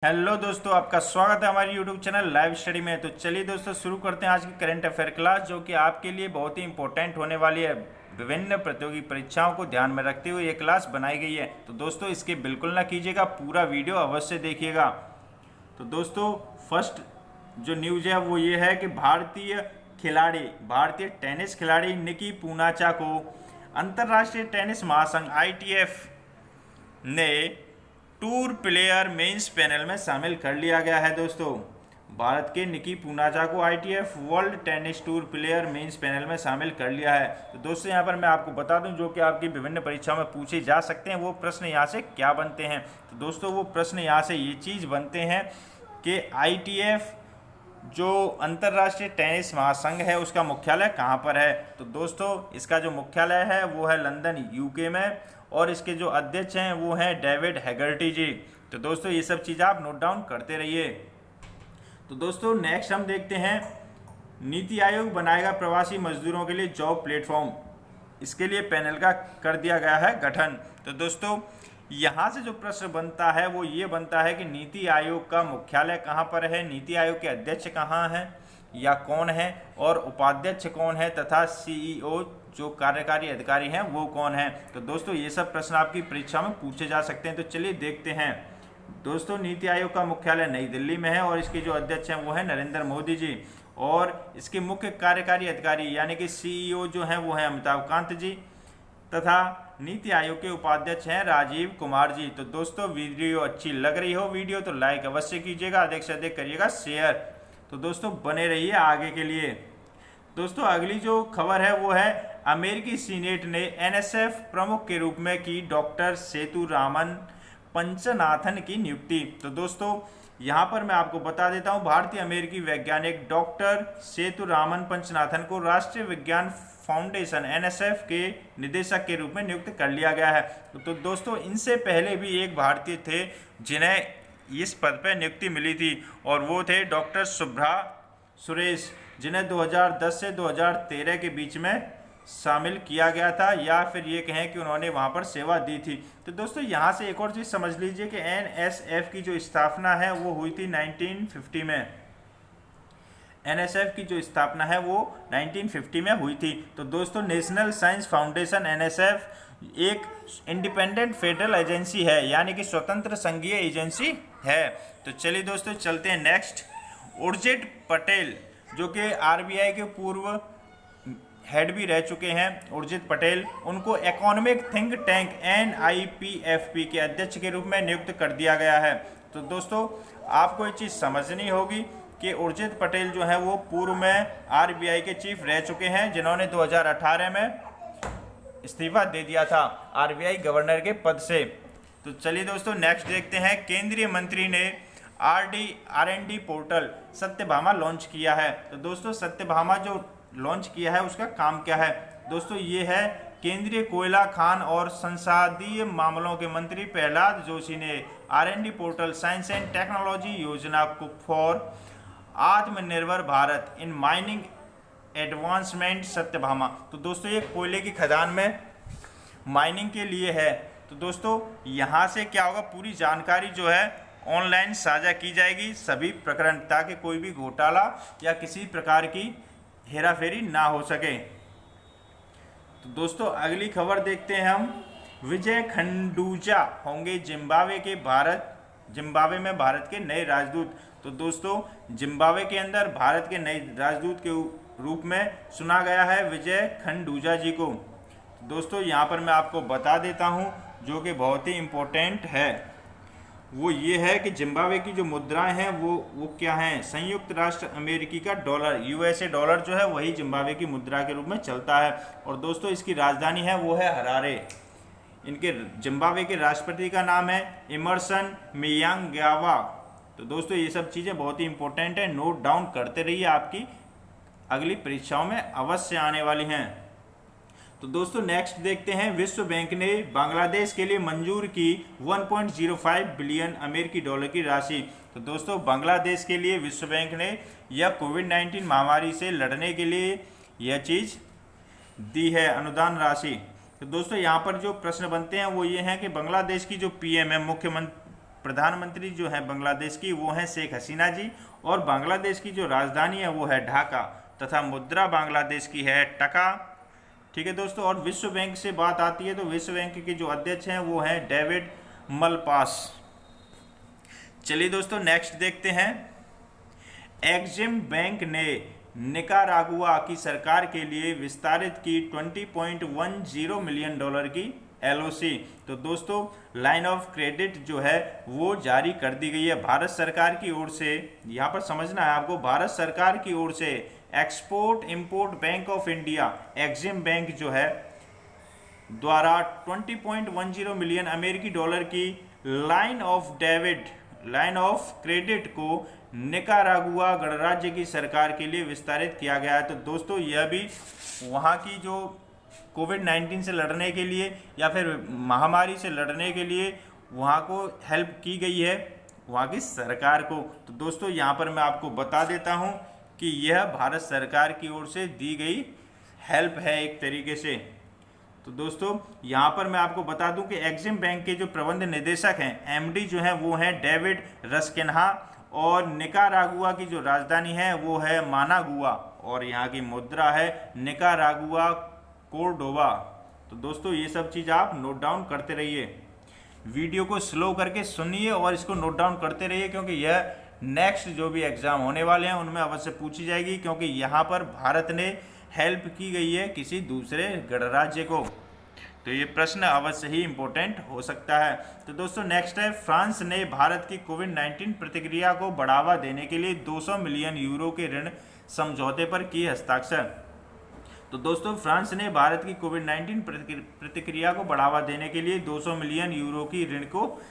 Hello दोस्तों, आपका स्वागत है हमारे यूट्यूब चैनल लाइव स्टडी में। तो चलिए दोस्तों शुरू करते हैं आज की करंट अफेयर क्लास, जो कि आपके लिए बहुत ही इंपॉर्टेंट होने वाली है। विभिन्न प्रतियोगी परीक्षाओं को ध्यान में रखते हुए ये क्लास बनाई गई है। तो दोस्तों इसके बिल्कुल ना कीजिएगा, पूरा वीडियो अवश्य देखिएगा। तो दोस्तों फर्स्ट जो न्यूज है वो ये है कि भारतीय टेनिस खिलाड़ी निकी पूनाचा को अंतर्राष्ट्रीय टेनिस महासंघ ITF ने टूर प्लेयर मेंस पैनल में शामिल कर लिया गया है। दोस्तों भारत के निकी पूनाचा को ITF world tennis tour player men's panel में शामिल कर लिया है। तो दोस्तों यहाँ पर मैं आपको बता दूं, जो कि आपकी विभिन्न परीक्षाओं में पूछे जा सकते हैं, वो प्रश्न यहाँ से क्या बनते हैं। तो दोस्तों वो प्रश्न यहाँ से ये चीज़ बनते हैं कि ITF जो अंतर्राष्ट्रीय टेनिस महासंघ है उसका मुख्यालय कहाँ पर है। तो दोस्तों इसका जो मुख्यालय है वो है लंदन UK में, और इसके जो अध्यक्ष हैं वो हैं डेविड हैगर्टी जी। तो दोस्तों ये सब चीज़ आप नोट डाउन करते रहिए। तो दोस्तों नेक्स्ट हम देखते हैं, नीति आयोग बनाएगा प्रवासी मजदूरों के लिए जॉब प्लेटफॉर्म। इसके लिए पैनल का कर दिया गया है गठन। तो दोस्तों यहाँ से जो प्रश्न बनता है वो ये बनता है कि नीति आयोग का मुख्यालय कहाँ पर है, नीति आयोग के अध्यक्ष कहाँ हैं या कौन है, और उपाध्यक्ष कौन है, तथा CEO जो कार्यकारी अधिकारी हैं वो कौन है। तो दोस्तों ये सब प्रश्न आपकी परीक्षा में पूछे जा सकते हैं। तो चलिए देखते हैं। दोस्तों नीति आयोग का मुख्यालय नई दिल्ली में है, और इसके जो अध्यक्ष हैं वो है नरेंद्र मोदी जी, और इसके मुख्य कार्यकारी अधिकारी यानी कि CEO जो हैं वो हैं अमिताभ कांत जी, तथा नीति आयोग के उपाध्यक्ष हैं राजीव कुमार जी। तो दोस्तों वीडियो अच्छी लग रही हो वीडियो तो लाइक अवश्य कीजिएगा, अधिक से अधिक करिएगा शेयर। तो दोस्तों बने रहिए आगे के लिए। दोस्तों अगली जो खबर है वो है, अमेरिकी सीनेट ने NSF प्रमुख के रूप में की डॉक्टर सेतुरामन पंचनाथन की नियुक्ति। तो दोस्तों यहाँ पर मैं आपको बता देता हूँ, भारतीय अमेरिकी वैज्ञानिक डॉक्टर सेतुरामन पंचनाथन को राष्ट्रीय विज्ञान फाउंडेशन NSF के निदेशक के रूप में नियुक्त कर लिया गया है। तो दोस्तों इनसे पहले भी एक भारतीय थे जिन्हें इस पद पर नियुक्ति मिली थी, और वो थे डॉक्टर शुभ्रा सुरेश, जिन्हें 2010 से 2013 के बीच में शामिल किया गया था, या फिर ये कहें कि उन्होंने वहाँ पर सेवा दी थी। तो दोस्तों यहाँ से एक और चीज़ समझ लीजिए कि NSF की जो स्थापना है वो हुई थी 1950 में। NSF की जो स्थापना है वो 1950 में हुई थी। तो दोस्तों नेशनल साइंस फाउंडेशन NSF एक इंडिपेंडेंट फेडरल एजेंसी है, यानी कि स्वतंत्र संघीय एजेंसी है। तो चलिए दोस्तों चलते हैं नेक्स्ट। उर्जित पटेल जो कि RBI के पूर्व हेड भी रह चुके हैं, उर्जित पटेल, उनको इकोनॉमिक थिंक टैंक NIPFP के अध्यक्ष के रूप में नियुक्त कर दिया गया है। तो दोस्तों आपको ये चीज़ समझनी होगी कि उर्जित पटेल जो है वो पूर्व में RBI के चीफ रह चुके हैं, जिन्होंने 2018 में इस्तीफा दे दिया था RBI गवर्नर के पद से। तो चलिए दोस्तों नेक्स्ट देखते हैं, केंद्रीय मंत्री ने R&D पोर्टल सत्यभामा लॉन्च किया है। तो दोस्तों सत्यभामा जो लॉन्च किया है उसका काम क्या है। दोस्तों ये है, केंद्रीय कोयला खान और संसदीय मामलों के मंत्री प्रहलाद जोशी ने R&D portal science and technology योजना को फॉर आत्मनिर्भर Bharat in mining advancement Satyabhama. तो दोस्तों ये कोयले की खदान में माइनिंग के लिए है। तो दोस्तों यहाँ से क्या होगा, पूरी जानकारी जो है ऑनलाइन साझा की जाएगी सभी प्रकरण, ताकि कोई भी घोटाला या किसी प्रकार की हेराफेरी ना हो सके। तो दोस्तों अगली खबर देखते हैं हम, विजय खंडूजा होंगे जिम्बाब्वे में भारत के नए राजदूत। तो दोस्तों जिम्बाब्वे के अंदर भारत के नए राजदूत के रूप में चुना गया है विजय खंडूजा जी को। तो दोस्तों यहाँ पर मैं आपको बता देता हूँ, जो कि बहुत ही इम्पोर्टेंट है, वो ये है कि जिम्बाब्वे की जो मुद्राएं हैं वो क्या हैं, संयुक्त राष्ट्र अमेरिकी का डॉलर USA डॉलर जो है वही जिम्बाब्वे की मुद्रा के रूप में चलता है। और दोस्तों इसकी राजधानी है वो है हरारे। इनके जिम्बाब्वे के राष्ट्रपति का नाम है इमरसन मियांगावा। तो दोस्तों ये सब चीज़ें बहुत ही इंपॉर्टेंट है, नोट डाउन करते रहिए, आपकी अगली परीक्षाओं में अवश्य आने वाली हैं। तो दोस्तों नेक्स्ट देखते हैं, विश्व बैंक ने बांग्लादेश के लिए मंजूर की 1.05 बिलियन अमेरिकी डॉलर की राशि। तो दोस्तों बांग्लादेश के लिए विश्व बैंक ने यह कोविड-19 महामारी से लड़ने के लिए यह चीज़ दी है, अनुदान राशि। तो दोस्तों यहाँ पर जो प्रश्न बनते हैं वो ये हैं कि बांग्लादेश की जो PM है, प्रधानमंत्री जो है बांग्लादेश की वो हैं शेख हसीना जी, और बांग्लादेश की जो राजधानी है वो है ढाका, तथा मुद्रा बांग्लादेश की है टका। ठीक है दोस्तों, और विश्व बैंक से बात आती है तो विश्व बैंक के जो अध्यक्ष हैं वो हैं डेविड मलपास। चलिए दोस्तों नेक्स्ट देखते हैं। एक्जिम बैंक ने निकारागुआ की सरकार के लिए विस्तारित की $20.10 मिलियन की LOC। तो दोस्तों लाइन ऑफ क्रेडिट जो है वो जारी कर दी गई है भारत सरकार की ओर से। यहाँ पर समझना है आपको, भारत सरकार की ओर से export import bank of India Exim bank जो है द्वारा $20.10 मिलियन अमेरिकी डॉलर की लाइन ऑफ क्रेडिट को निकारागुआ गणराज्य की सरकार के लिए विस्तारित किया गया है। तो दोस्तों यह भी वहाँ की जो कोविड-19 से लड़ने के लिए या फिर महामारी से लड़ने के लिए वहाँ को हेल्प की गई है, वहाँ की सरकार को। तो दोस्तों यहाँ पर मैं आपको बता देता हूँ कि यह भारत सरकार की ओर से दी गई हेल्प है एक तरीके से। तो दोस्तों यहाँ पर मैं आपको बता दूं कि एक्जिम बैंक के जो प्रबंध निदेशक हैं MD जो हैं वो हैं डेविड रस्किन्हा, और निकारागुआ की जो राजधानी है वो है मानागुआ, और यहाँ की मुद्रा है निकारागुआ कोर्डोबा। तो दोस्तों ये सब चीज़ आप नोट डाउन करते रहिए, वीडियो को स्लो करके सुनिए और इसको नोट डाउन करते रहिए, क्योंकि यह नेक्स्ट जो भी एग्ज़ाम होने वाले हैं उनमें अवश्य पूछी जाएगी, क्योंकि यहाँ पर भारत ने हेल्प की गई है किसी दूसरे गणराज्य को। तो ये प्रश्न अवश्य ही इम्पोर्टेंट हो सकता है। तो दोस्तों नेक्स्ट है, फ्रांस ने भारत की कोविड-19 प्रतिक्रिया को बढ़ावा देने के लिए 200 मिलियन यूरो के ऋण समझौते पर किए हस्ताक्षर। तो दोस्तों फ्रांस ने भारत की कोविड-19 प्रतिक्रिया को बढ़ावा देने के लिए 200 मिलियन यूरो की ऋण को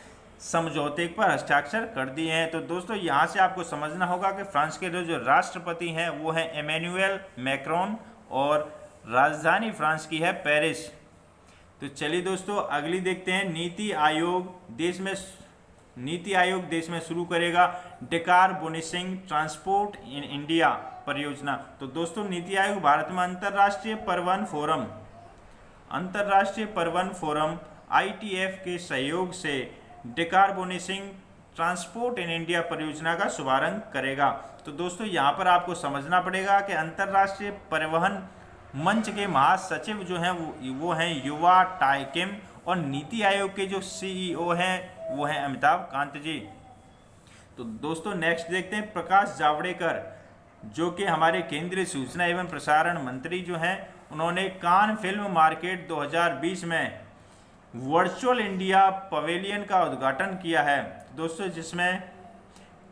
समझौते पर हस्ताक्षर कर दिए हैं। तो दोस्तों यहाँ से आपको समझना होगा कि फ्रांस के जो राष्ट्रपति हैं वो हैं इमैनुअल मैक्रोन, और राजधानी फ्रांस की है पेरिस। तो चलिए दोस्तों अगली देखते हैं। नीति आयोग देश में शुरू करेगा डिकार्बोनाइजिंग ट्रांसपोर्ट इन इंडिया परियोजना। तो दोस्तों नीति आयोग भारत में अंतर्राष्ट्रीय परिवहन फोरम ITF के सहयोग से डिकार्बोनाइजिंग ट्रांसपोर्ट इन इंडिया परियोजना का शुभारंभ करेगा। तो दोस्तों यहाँ पर आपको समझना पड़ेगा कि अंतर्राष्ट्रीय परिवहन मंच के महासचिव जो हैं वो हैं युवा टाइकिम, और नीति आयोग के जो CEO हैं वो हैं अमिताभ कांत जी। तो दोस्तों नेक्स्ट देखते हैं, प्रकाश जावड़ेकर जो कि हमारे केंद्रीय सूचना एवं प्रसारण मंत्री जो हैं, उन्होंने कान फिल्म मार्केट 2020 में वर्चुअल इंडिया पवेलियन का उद्घाटन किया है दोस्तों, जिसमें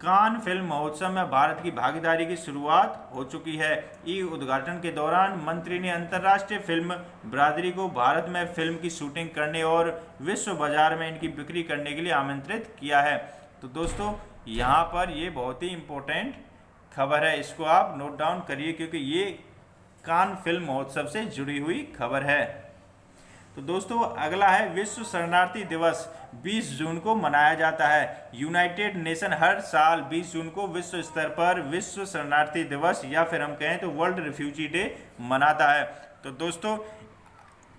कान फिल्म महोत्सव में भारत की भागीदारी की शुरुआत हो चुकी है। ई उद्घाटन के दौरान मंत्री ने अंतर्राष्ट्रीय फिल्म बरादरी को भारत में फिल्म की शूटिंग करने और विश्व बाजार में इनकी बिक्री करने के लिए आमंत्रित किया है। तो दोस्तों यहाँ पर ये बहुत ही इम्पोर्टेंट खबर है, इसको आप नोट डाउन करिए, क्योंकि ये कान फिल्म महोत्सव से जुड़ी हुई खबर है। तो दोस्तों अगला है, विश्व शरणार्थी दिवस 20 जून को मनाया जाता है। यूनाइटेड नेशन हर साल 20 जून को विश्व स्तर पर विश्व शरणार्थी दिवस या फिर हम कहें तो वर्ल्ड रिफ्यूजी डे मनाता है। तो दोस्तों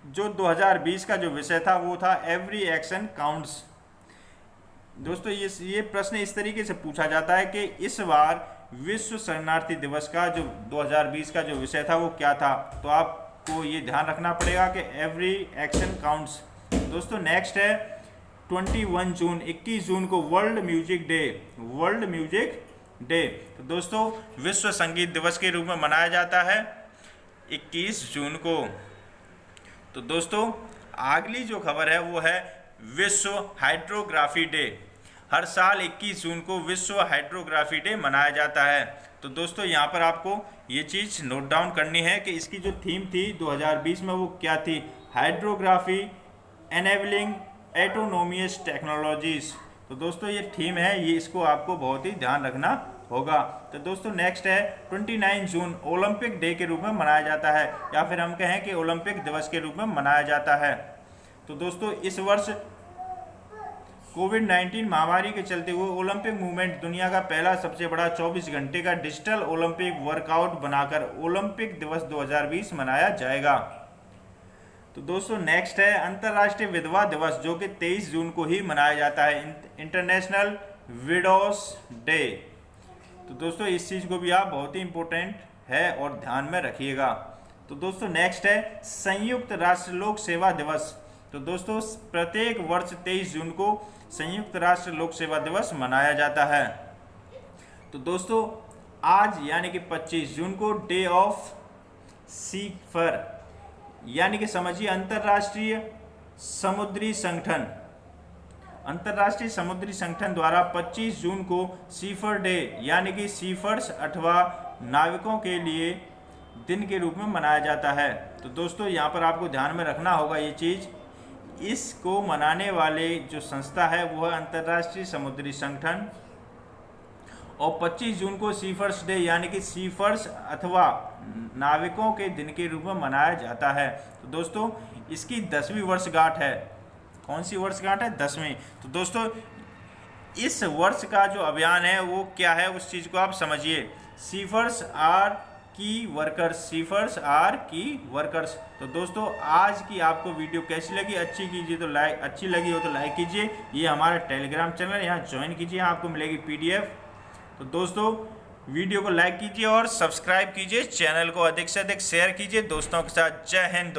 जो 2020 का जो विषय था वो था एवरी एक्शन काउंट्स। दोस्तों ये प्रश्न इस तरीके से पूछा जाता है कि इस बार विश्व शरणार्थी दिवस का जो 2020 का जो विषय था वो क्या था। तो आपको ये ध्यान रखना पड़ेगा कि एवरी एक्शन काउंट्स। दोस्तों नेक्स्ट है 21 जून को वर्ल्ड म्यूजिक डे। तो दोस्तों विश्व संगीत दिवस के रूप में मनाया जाता है 21 जून को। तो दोस्तों अगली जो खबर है वो है विश्व हाइड्रोग्राफी डे। हर साल 21 जून को विश्व हाइड्रोग्राफी डे मनाया जाता है। तो दोस्तों यहाँ पर आपको ये चीज़ नोट डाउन करनी है कि इसकी जो थीम थी 2020 में वो क्या थी, हाइड्रोग्राफी एनेबलिंग एटोनोमियस टेक्नोलॉजीज। तो दोस्तों ये थीम है, ये इसको आपको बहुत ही ध्यान रखना होगा। तो दोस्तों नेक्स्ट है 29 जून ओलंपिक डे के रूप में मनाया जाता है, या फिर हम कहें कि ओलंपिक दिवस के रूप में मनाया जाता है। तो दोस्तों इस वर्ष कोविड-19 महामारी के चलते हुए ओलंपिक मूवमेंट दुनिया का पहला सबसे बड़ा 24 घंटे का डिजिटल ओलंपिक वर्कआउट बनाकर ओलंपिक दिवस 2020 मनाया जाएगा। तो दोस्तों नेक्स्ट है अंतर्राष्ट्रीय विधवा दिवस, जो कि 23 जून को ही मनाया जाता है, इंटरनेशनल विडोस डे। तो दोस्तों इस चीज़ को भी आप बहुत ही इम्पोर्टेंट है और ध्यान में रखिएगा। तो दोस्तों नेक्स्ट है संयुक्त राष्ट्र लोक सेवा दिवस। तो दोस्तों प्रत्येक वर्ष 23 जून को संयुक्त राष्ट्र लोक सेवा दिवस मनाया जाता है। तो दोस्तों आज यानी कि 25 जून को डे ऑफ सीफर, यानी कि समझिए अंतर्राष्ट्रीय समुद्री संगठन द्वारा 25 जून को सीफर डे यानी कि सीफर्स अथवा नाविकों के लिए दिन के रूप में मनाया जाता है। तो दोस्तों यहाँ पर आपको ध्यान में रखना होगा ये चीज़, इसको मनाने वाले जो संस्था है वो है अंतर्राष्ट्रीय समुद्री संगठन, और 25 जून को सीफर्स डे यानी कि सीफर्स अथवा नाविकों के दिन के रूप में मनाया जाता है। तो दोस्तों इसकी 10वीं वर्षगांठ है। कौन सी वर्षगांठ है? 10वीं। तो दोस्तों इस वर्ष का जो अभियान है वो क्या है, उस चीज़ को आप समझिए। सीफर्स आर की वर्कर्स। तो दोस्तों आज की आपको वीडियो कैसी लगी? अच्छी लगी हो तो लाइक कीजिए। ये हमारा टेलीग्राम चैनल है, यहाँ ज्वाइन कीजिए, आपको मिलेगी PDF। तो दोस्तों वीडियो को लाइक कीजिए और सब्सक्राइब कीजिए, चैनल को अधिक से अधिक शेयर कीजिए दोस्तों के साथ। जय हिंद।